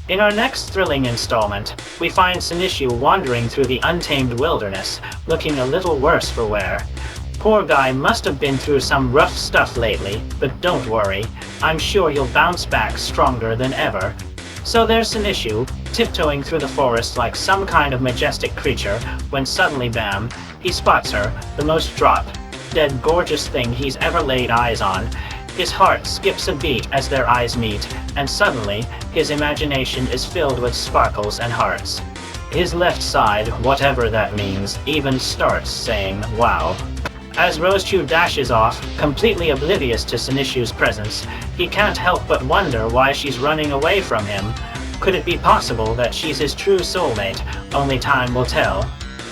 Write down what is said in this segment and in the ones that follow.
In our next thrilling installment, we find Sonichu wandering through the untamed wilderness, looking a little worse for wear. Poor guy must have been through some rough stuff lately, but don't worry, I'm sure he'll bounce back stronger than ever. So there's Sonichu, tiptoeing through the forest like some kind of majestic creature, when suddenly bam, he spots her, the most drop-dead gorgeous thing he's ever laid eyes on. His heart skips a beat as their eyes meet, and suddenly, his imagination is filled with sparkles and hearts. His left side, whatever that means, even starts saying, wow. As Rosechew dashes off, completely oblivious to Sonichu's presence, he can't help but wonder why she's running away from him. Could it be possible that she's his true soulmate? Only time will tell.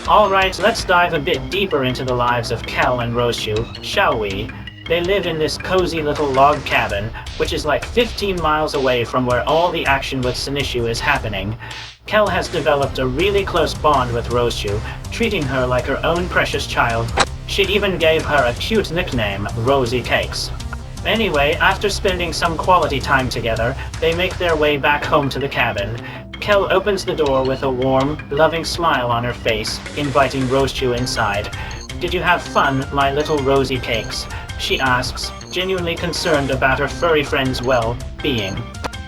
Alright, let's dive a bit deeper into the lives of Kel and Rosechew, shall we? They live in this cozy little log cabin, which is like 15 miles away from where all the action with Sonichu is happening. Kel has developed a really close bond with Rosechew, treating her like her own precious child. She even gave her a cute nickname, Rosy Cakes. Anyway, after spending some quality time together, they make their way back home to the cabin. Kel opens the door with a warm, loving smile on her face, inviting Rosechew inside. "Did you have fun, my little Rosy Cakes?" she asks, genuinely concerned about her furry friend's well-being.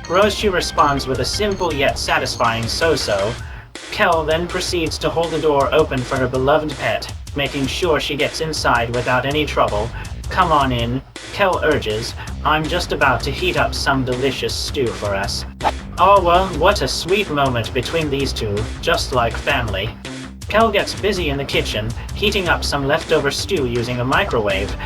Rosechew responds with a simple yet satisfying so-so. Kel then proceeds to hold the door open for her beloved pet, making sure she gets inside without any trouble. "Come on in," Kel urges. "I'm just about to heat up some delicious stew for us." Oh well, what a sweet moment between these two, just like family. Kel gets busy in the kitchen, heating up some leftover stew using a microwave.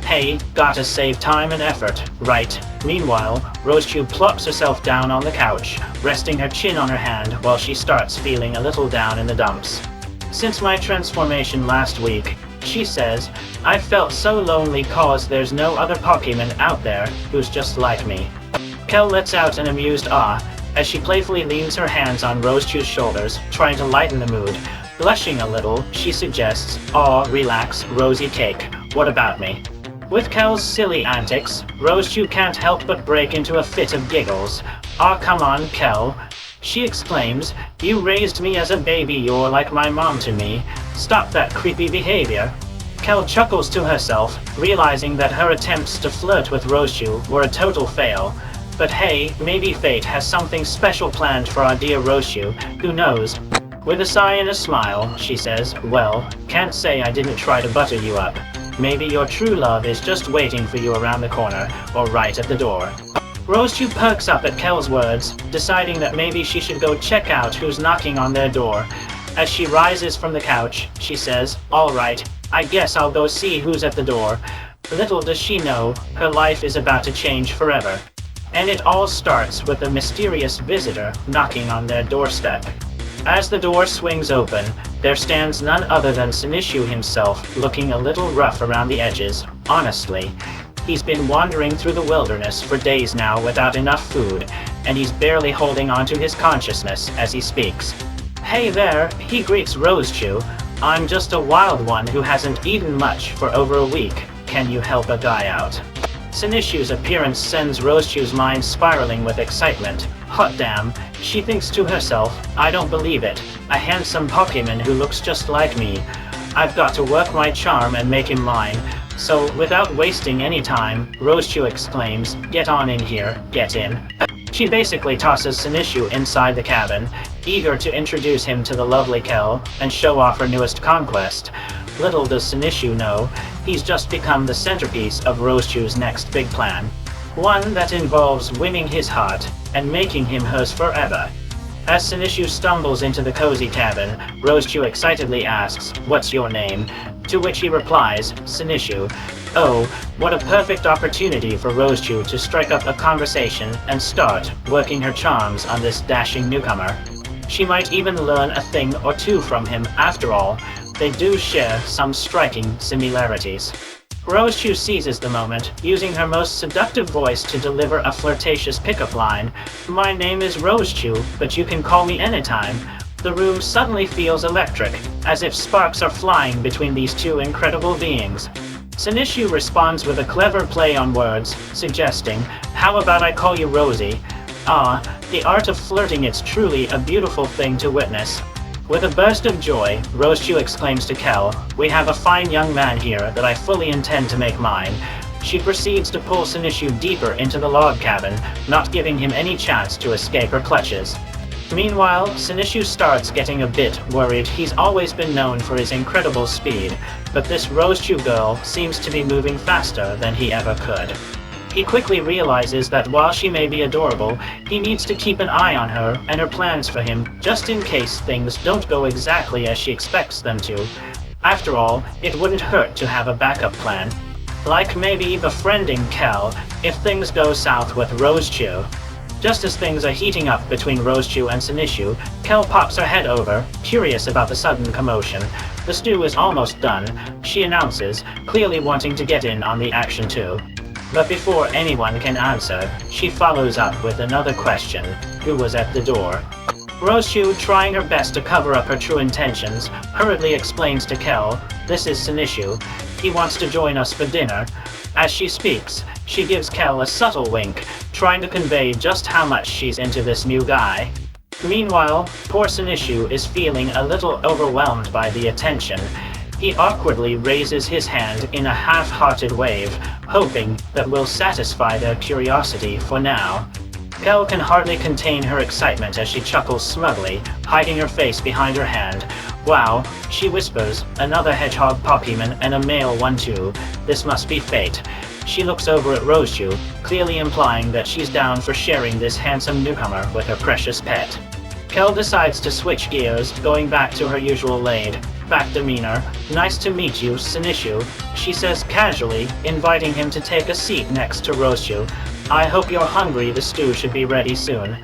Hey, gotta save time and effort, right? Meanwhile, Rosechew plops herself down on the couch, resting her chin on her hand while she starts feeling a little down in the dumps. "Since my transformation last week," she says, "I felt so lonely cause there's no other Pokemon out there who's just like me." Kel lets out an amused ah, as she playfully leans her hands on Rosechew's shoulders, trying to lighten the mood. Blushing a little, she suggests, "Aw, relax, Rosy Cake, what about me?" With Kel's silly antics, Rosechew can't help but break into a fit of giggles. "Aw, come on, Kel," she exclaims, "you raised me as a baby, you're like my mom to me. Stop that creepy behavior." Kel chuckles to herself, realizing that her attempts to flirt with Rosechew were a total fail. But hey, maybe fate has something special planned for our dear Rosechew, who knows? With a sigh and a smile, she says, "Well, can't say I didn't try to butter you up. Maybe your true love is just waiting for you around the corner, or right at the door." Rosechew perks up at Kel's words, deciding that maybe she should go check out who's knocking on their door. As she rises from the couch, she says, "Alright, I guess I'll go see who's at the door." Little does she know, her life is about to change forever. And it all starts with a mysterious visitor knocking on their doorstep. As the door swings open, there stands none other than Sonichu himself, looking a little rough around the edges. Honestly, he's been wandering through the wilderness for days now without enough food, and he's barely holding on to his consciousness as he speaks. "Hey there," he greets Rosechew. "I'm just a wild one who hasn't eaten much for over a week. Can you help a guy out?" Sonichu's appearance sends Rosechew's mind spiraling with excitement. Hot damn, she thinks to herself, "I don't believe it. A handsome Pokemon who looks just like me. I've got to work my charm and make him mine." So, without wasting any time, Rosechew exclaims, "Get on in here, get in." She basically tosses Sonichu inside the cabin, eager to introduce him to the lovely Kel and show off her newest conquest. Little does Sonichu know, he's just become the centerpiece of Rosechew's next big plan. One that involves winning his heart and making him hers forever. As Sonichu stumbles into the cozy cabin, Rosechew excitedly asks, "What's your name?" To which he replies, "Sonichu." Oh, what a perfect opportunity for Rosechew to strike up a conversation and start working her charms on this dashing newcomer. She might even learn a thing or two from him after all. They do share some striking similarities. Rosechew seizes the moment, using her most seductive voice to deliver a flirtatious pickup line. "My name is Rosechew, but you can call me anytime." The room suddenly feels electric, as if sparks are flying between these two incredible beings. Sonichu responds with a clever play on words, suggesting, "How about I call you Rosie?" Ah, the art of flirting is truly a beautiful thing to witness. With a burst of joy, Rosechew exclaims to Kel, "We have a fine young man here that I fully intend to make mine." She proceeds to pull Sonichu deeper into the log cabin, not giving him any chance to escape her clutches. Meanwhile, Sonichu starts getting a bit worried. He's always been known for his incredible speed, but this Rosechew girl seems to be moving faster than he ever could. He quickly realizes that while she may be adorable, he needs to keep an eye on her and her plans for him, just in case things don't go exactly as she expects them to. After all, it wouldn't hurt to have a backup plan. Like maybe befriending Kel if things go south with Rosechew. Just as things are heating up between Rosechew and Sonichu, Kel pops her head over, curious about the sudden commotion. The stew is almost done, she announces, clearly wanting to get in on the action too. But before anyone can answer, she follows up with another question: who was at the door? Rosechew, trying her best to cover up her true intentions, hurriedly explains to Kel, "This is Sonichu. He wants to join us for dinner." As she speaks, she gives Kel a subtle wink, trying to convey just how much she's into this new guy. Meanwhile, poor Sonichu is feeling a little overwhelmed by the attention. He awkwardly raises his hand in a half-hearted wave, hoping that will satisfy their curiosity for now. Kel can hardly contain her excitement as she chuckles smugly, hiding her face behind her hand. "Wow," she whispers, "another hedgehog pophuman and a male one too. This must be fate." She looks over at Rosechew, clearly implying that she's down for sharing this handsome newcomer with her precious pet. Kel decides to switch gears, going back to her usual laid-back demeanor. "Nice to meet you, Sonichu," she says casually, inviting him to take a seat next to Rosechew. "I hope you're hungry, the stew should be ready soon."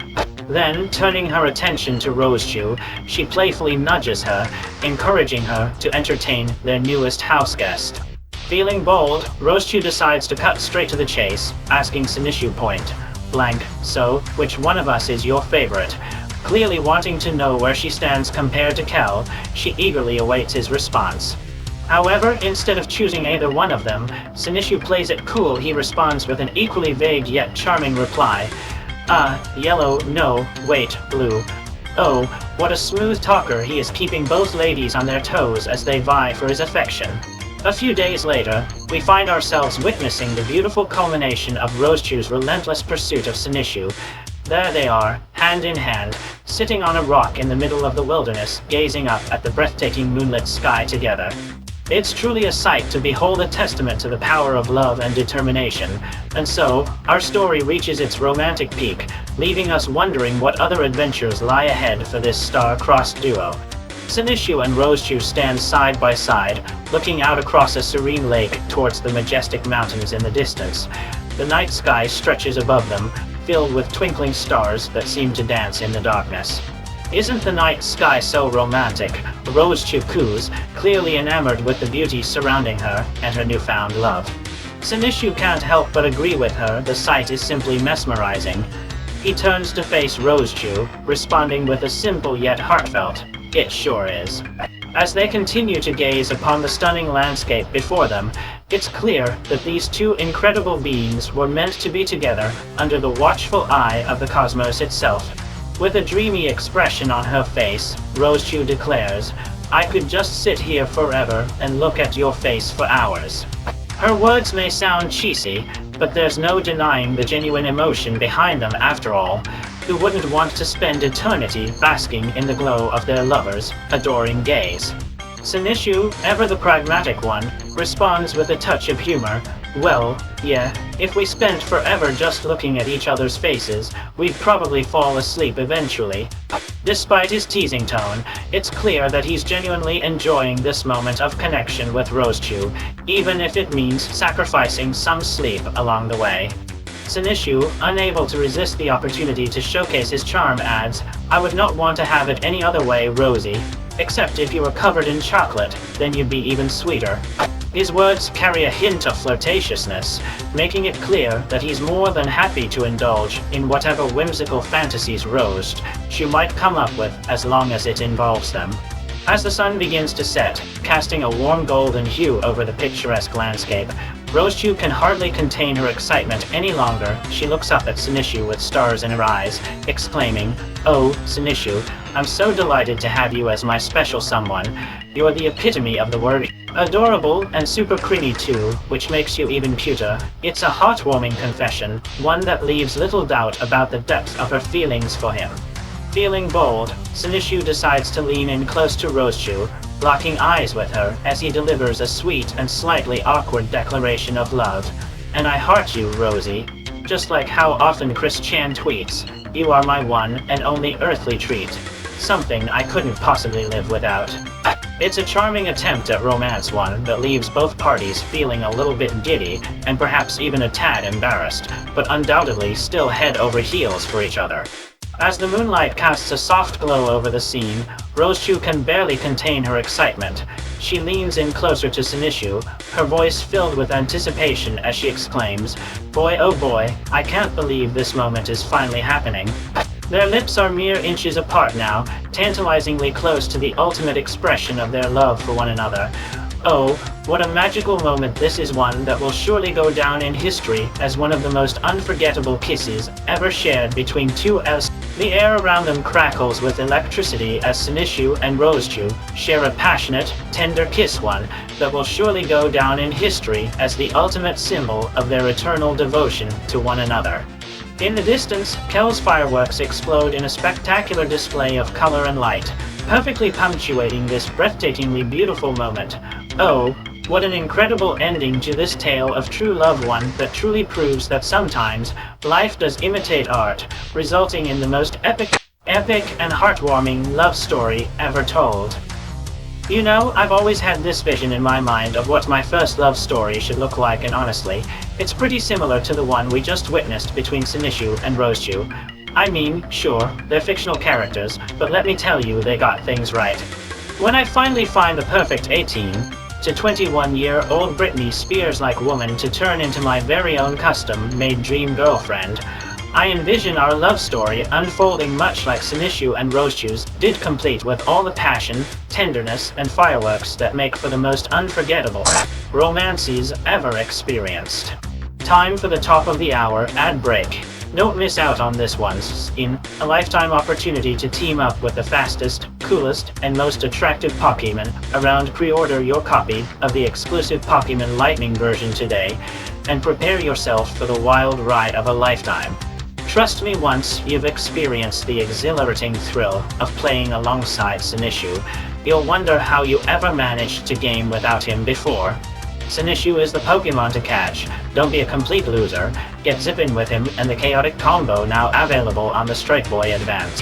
Then, turning her attention to Rosechew, she playfully nudges her, encouraging her to entertain their newest house guest. Feeling bold, Rosechew decides to cut straight to the chase, asking Sonichu point blank, "So, which one of us is your favorite?" Clearly wanting to know where she stands compared to Kel, she eagerly awaits his response. However, instead of choosing either one of them, Sonichu plays it cool. He responds with an equally vague yet charming reply. Yellow, no, wait, blue." Oh, what a smooth talker. He is keeping both ladies on their toes as they vie for his affection. A few days later, we find ourselves witnessing the beautiful culmination of Rosechew's relentless pursuit of Sonichu. There they are, hand in hand, sitting on a rock in the middle of the wilderness, gazing up at the breathtaking moonlit sky together. It's truly a sight to behold, a testament to the power of love and determination. And so, our story reaches its romantic peak, leaving us wondering what other adventures lie ahead for this star-crossed duo. Sonichu and Rosechew stand side by side, looking out across a serene lake towards the majestic mountains in the distance. The night sky stretches above them, filled with twinkling stars that seem to dance in the darkness. "Isn't the night sky so romantic?" Rosechew coos, clearly enamored with the beauty surrounding her and her newfound love. Sonichu can't help but agree with her. The sight is simply mesmerizing. He turns to face Rosechew, responding with a simple yet heartfelt, "It sure is." As they continue to gaze upon the stunning landscape before them, it's clear that these two incredible beings were meant to be together under the watchful eye of the cosmos itself. With a dreamy expression on her face, Rosechew declares, "I could just sit here forever and look at your face for hours." Her words may sound cheesy, but there's no denying the genuine emotion behind them after all. Who wouldn't want to spend eternity basking in the glow of their lovers' adoring gaze? Sonichu, ever the pragmatic one, responds with a touch of humor, "Well, yeah, if we spent forever just looking at each other's faces, we'd probably fall asleep eventually." Despite his teasing tone, it's clear that he's genuinely enjoying this moment of connection with Rosechew, even if it means sacrificing some sleep along the way. Sonichu, unable to resist the opportunity to showcase his charm, adds, "I would not want to have it any other way, Rosie. Except if you were covered in chocolate, then you'd be even sweeter." His words carry a hint of flirtatiousness, making it clear that he's more than happy to indulge in whatever whimsical fantasies Rosechew might come up with, as long as it involves them. As the sun begins to set, casting a warm golden hue over the picturesque landscape, Rosechu can hardly contain her excitement any longer. She looks up at Sonichu with stars in her eyes, exclaiming, "Oh, Sonichu, I'm so delighted to have you as my special someone. You're the epitome of the word. Adorable and super creamy too, which makes you even cuter." It's a heartwarming confession, one that leaves little doubt about the depth of her feelings for him. Feeling bold, Sonichu decides to lean in close to Rosechu, locking eyes with her as he delivers a sweet and slightly awkward declaration of love. "And I heart you, Rosie. Just like how often Chris Chan tweets, you are my one and only earthly treat. Something I couldn't possibly live without." It's a charming attempt at romance, one that leaves both parties feeling a little bit giddy and perhaps even a tad embarrassed, but undoubtedly still head over heels for each other. As the moonlight casts a soft glow over the scene, Rosechu can barely contain her excitement. She leans in closer to Sonichu, her voice filled with anticipation as she exclaims, "Boy, oh boy, I can't believe this moment is finally happening." Their lips are mere inches apart now, tantalizingly close to the ultimate expression of their love for one another. Oh, what a magical moment this is, one that will surely go down in history as one of the most unforgettable kisses ever shared between two elves. The air around them crackles with electricity as Sonichu and Rosechu share a passionate, tender kiss, one that will surely go down in history as the ultimate symbol of their eternal devotion to one another. In the distance, Kel's fireworks explode in a spectacular display of color and light, perfectly punctuating this breathtakingly beautiful moment. Oh, what an incredible ending to this tale of true love, one that truly proves that sometimes life does imitate art, resulting in the most epic and heartwarming love story ever told. You know, I've always had this vision in my mind of what my first love story should look like, and honestly, it's pretty similar to the one we just witnessed between Sonichu and Rosechu. I mean, sure, they're fictional characters, but let me tell you, they got things right. When I finally find the perfect 18 to 21-year-old Britney Spears-like woman to turn into my very own custom-made dream girlfriend, I envision our love story unfolding much like Sonichu and Rosechu's did, complete with all the passion, tenderness, and fireworks that make for the most unforgettable romances ever experienced. Time for the top of the hour ad break. Don't miss out on this once in a lifetime opportunity to team up with the fastest, coolest, and most attractive Pokemon around. Pre-order your copy of the exclusive Pokemon Lightning version today, and prepare yourself for the wild ride of a lifetime. Trust me, once you've experienced the exhilarating thrill of playing alongside Sonichu, you'll wonder how you ever managed to game without him before. Sonichu is the Pokemon to catch. Don't be a complete loser. Get zipping with him and the chaotic combo now available on the Strike Boy Advance.